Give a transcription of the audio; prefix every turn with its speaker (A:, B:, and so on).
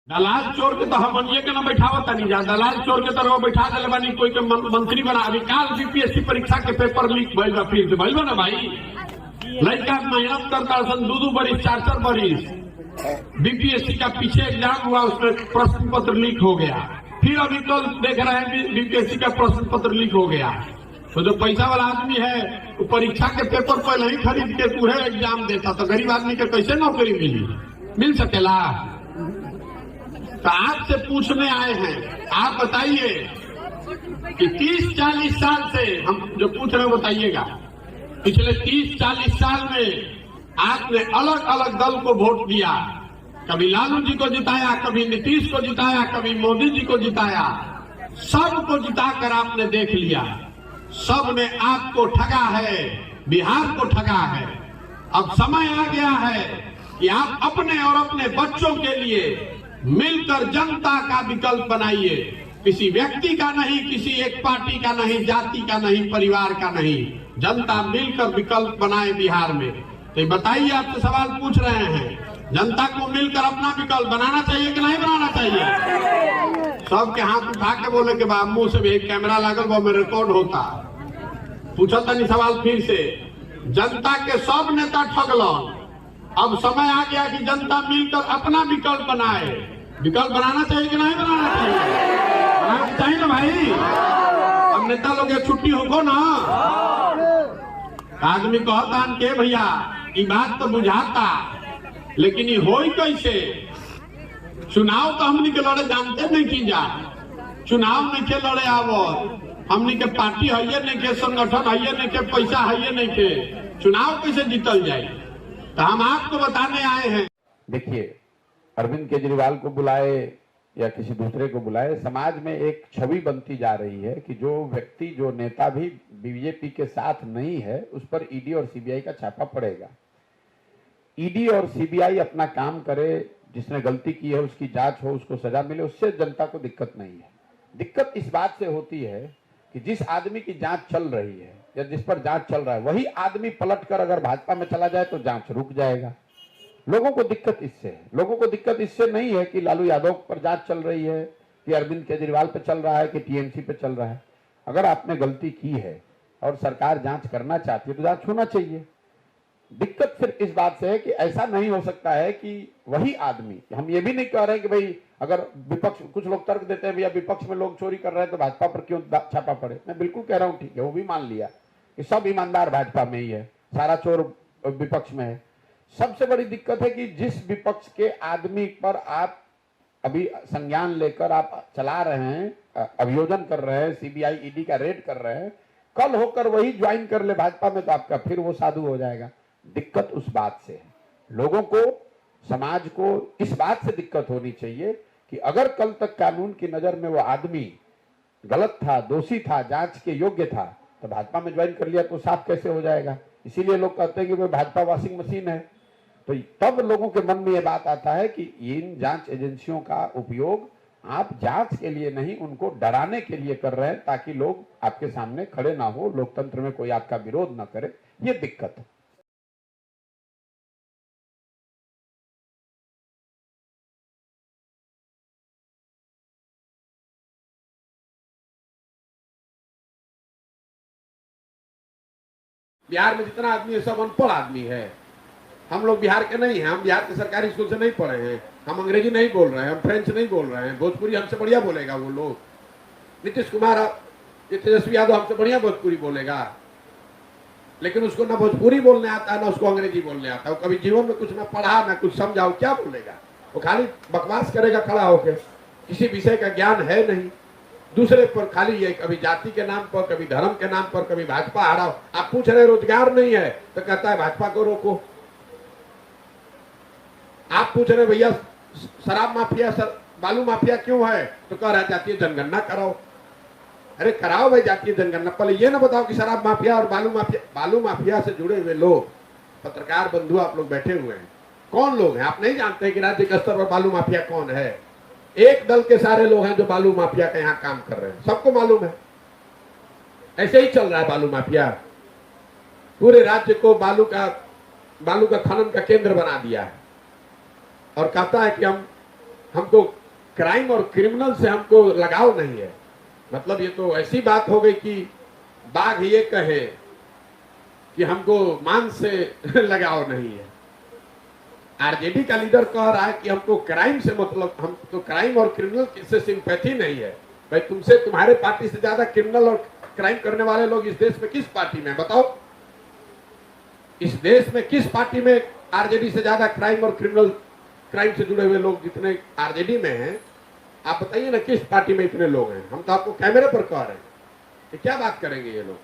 A: दलाल चोर के तो हमनिए के ना बैठावत नहीं जा, दलाल चोर के तरह बैठा दिले बानी, कोई के मंत्री बना। अभी काल बीपीएससी परीक्षा के पेपर लीक भइल बा, फिर से भइल बा ना भाई। लड़का मेहनत करता सन 2-2 बरिस 4-4 बरिस, बीपीएससी का पीछे एग्जाम हुआ, उसमें प्रश्न पत्र लीक हो गया। फिर अभी कल देख रहे हैं बीपीएससी का प्रश्न पत्र लीक हो गया। तो जो पैसा वाला आदमी है वो परीक्षा के पेपर पहले ही खरीद के पूरे एग्जाम देता, तो गरीब आदमी के कैसे नौकरी मिल सकेला? तो आपसे पूछने आए हैं, आप बताइए कि 30-40 साल से हम जो पूछ रहे हैं बताइएगा, पिछले 30-40 साल में आपने अलग अलग दल को वोट दिया। कभी लालू जी को जिताया, कभी नीतीश को जिताया, कभी मोदी जी को जिताया। सबको जिताकर आपने देख लिया, सब ने आपको ठगा है, बिहार को ठगा है। अब समय आ गया है कि आप अपने और अपने बच्चों के लिए मिलकर जनता का विकल्प बनाइए। किसी व्यक्ति का नहीं, किसी एक पार्टी का नहीं, जाति का नहीं, परिवार का नहीं, जनता मिलकर विकल्प बनाए बिहार में। तो बताइए, आपसे सवाल पूछ रहे हैं, जनता को मिलकर अपना विकल्प बनाना चाहिए कि नहीं बनाना चाहिए? सबके हाथ उठा के बोले के बाद मुंह से भी एक कैमरा लागल, वो में रिकॉर्ड होता। पूछल तनी सवाल फिर से, जनता के सब नेता ठगलन, अब समय आ गया कि जनता मिलकर अपना विकल्प बनाए। विकल्प बनाना चाहिए कि नहीं बनाना चाहिए? बनाना चाहिए ना भाई। अब नेता लोग ये छुट्टी होगो ना, आदमी कहता के भैया ये बात तो बुझाता, लेकिन ये होई कैसे? चुनाव तो हमनी के लड़े जानते नहीं की जा, चुनाव नहीं के लड़े आवो, हमनी के पार्टी है नहीं के, संगठन है नहीं के, पैसा है नहीं के, चुनाव कैसे जीतल जाए? तो हम आपको बताने आए हैं।
B: देखिए, अरविंद केजरीवाल को बुलाए या किसी दूसरे को बुलाए, समाज में एक छवि बनती जा रही है कि जो व्यक्ति, जो नेता भी बीजेपी के साथ नहीं है, उस पर ईडी और सीबीआई का छापा पड़ेगा। ईडी और सीबीआई अपना काम करे, जिसने गलती की है उसकी जांच हो, उसको सजा मिले, उससे जनता को दिक्कत नहीं है। दिक्कत इस बात से होती है कि जिस आदमी की जांच चल रही है या जिस पर जांच चल रहा है, वही आदमी पलटकर अगर भाजपा में चला जाए तो जांच रुक जाएगा। लोगों को दिक्कत इससे है। लोगों को दिक्कत इससे नहीं है कि लालू यादव पर जांच चल रही है, कि अरविंद केजरीवाल पे चल रहा है, कि टीएमसी पे चल रहा है। अगर आपने गलती की है और सरकार जांच करना चाहती है तो जांच होना चाहिए। दिक्कत सिर्फ इस बात से है कि ऐसा नहीं हो सकता है कि वही आदमी, हम ये भी नहीं कह रहे कि भाई अगर विपक्ष, कुछ लोग तर्क देते हैं भैया विपक्ष में लोग चोरी कर रहे हैं तो भाजपा पर क्यों छापा पड़े। मैं बिल्कुल कह रहा हूं ठीक है, वो भी मान लिया कि सब ईमानदार भाजपा में ही है, सारा चोर विपक्ष में है। सबसे बड़ी दिक्कत है कि जिस विपक्ष के आदमी पर आप अभी संज्ञान लेकर आप चला रहे हैं, अभियोजन कर रहे हैं, सीबीआई ईडी का रेड कर रहे हैं, कल होकर वही ज्वाइन कर ले भाजपा में तो आपका फिर वो साधु हो जाएगा। दिक्कत उस बात से है। लोगों को, समाज को इस बात से दिक्कत होनी चाहिए कि अगर कल तक कानून की नजर में वो आदमी गलत था, दोषी था, जांच के योग्य था, तो भाजपा में ज्वाइन कर लिया तो साफ कैसे हो जाएगा? इसीलिए लोग कहते हैं कि वो भाजपा वॉशिंग मशीन है। तो तब लोगों के मन में ये बात आता है कि इन जांच एजेंसियों का उपयोग आप जांच के लिए नहीं, उनको डराने के लिए कर रहे हैं, ताकि लोग आपके सामने खड़े ना हो, लोकतंत्र में कोई आपका विरोध ना करे। ये दिक्कत है।
A: बिहार में जितना आदमी है सब अनपढ़ आदमी है। हम लोग बिहार के नहीं हैं, हम बिहार के सरकारी स्कूल से नहीं पढ़े हैं, हम अंग्रेजी नहीं बोल रहे हैं, हम फ्रेंच नहीं बोल रहे हैं, भोजपुरी हमसे बढ़िया बोलेगा वो लोग। नीतीश कुमार, तेजस्वी यादव हमसे बढ़िया भोजपुरी बोलेगा, लेकिन उसको ना भोजपुरी बोलने आता है ना उसको अंग्रेजी बोलने आता है। वो कभी जीवन में कुछ ना पढ़ा ना कुछ समझा, क्या बोलेगा? वो खाली बकवास करेगा खड़ा होकर, किसी विषय का ज्ञान है नहीं। दूसरे पर खाली ये कभी जाति के नाम पर, कभी धर्म के नाम पर, कभी भाजपा आ रहा। आप पूछ रहे रोजगार नहीं है तो कहता है भाजपा को रोको। आप पूछ रहे भैया शराब माफिया, बालू माफिया क्यों है, तो कह रहा है जातीय जनगणना कराओ। अरे कराओ भाई जातीय जनगणना, पहले ये ना बताओ कि शराब माफिया और बालू माफिया से जुड़े हुए लोग, पत्रकार बंधु आप लोग बैठे हुए हैं, कौन लोग हैं? आप नहीं जानते कि राज्य के स्तर पर बालू माफिया कौन है? एक दल के सारे लोग हैं जो बालू माफिया का यहाँ काम कर रहे हैं, सबको मालूम है। ऐसे ही चल रहा है बालू माफिया, पूरे राज्य को बालू का खनन का केंद्र बना दिया है और कहता है कि
B: हमको क्राइम और क्रिमिनल से हमको लगाव नहीं है। मतलब ये तो ऐसी बात हो गई कि बाघ ये कहे कि हमको मांस से लगाव नहीं है। आरजेडी का लीडर कह रहा है कि हमको क्राइम से मतलब, हम तो क्राइम और क्रिमिनल से सिंपैथी नहीं है। भाई तुमसे, तुम्हारे पार्टी से ज्यादा क्रिमिनल और क्राइम करने वाले लोग इस देश में किस पार्टी में, बताओ? इस देश में किस पार्टी में आरजेडी से ज्यादा क्राइम और क्राइम से जुड़े हुए लोग जितने आरजेडी में हैं, आप बताइए ना किस पार्टी में इतने लोग हैं? हम तो आपको कैमरे पर कह रहे हैं कि क्या बात करेंगे ये लोग।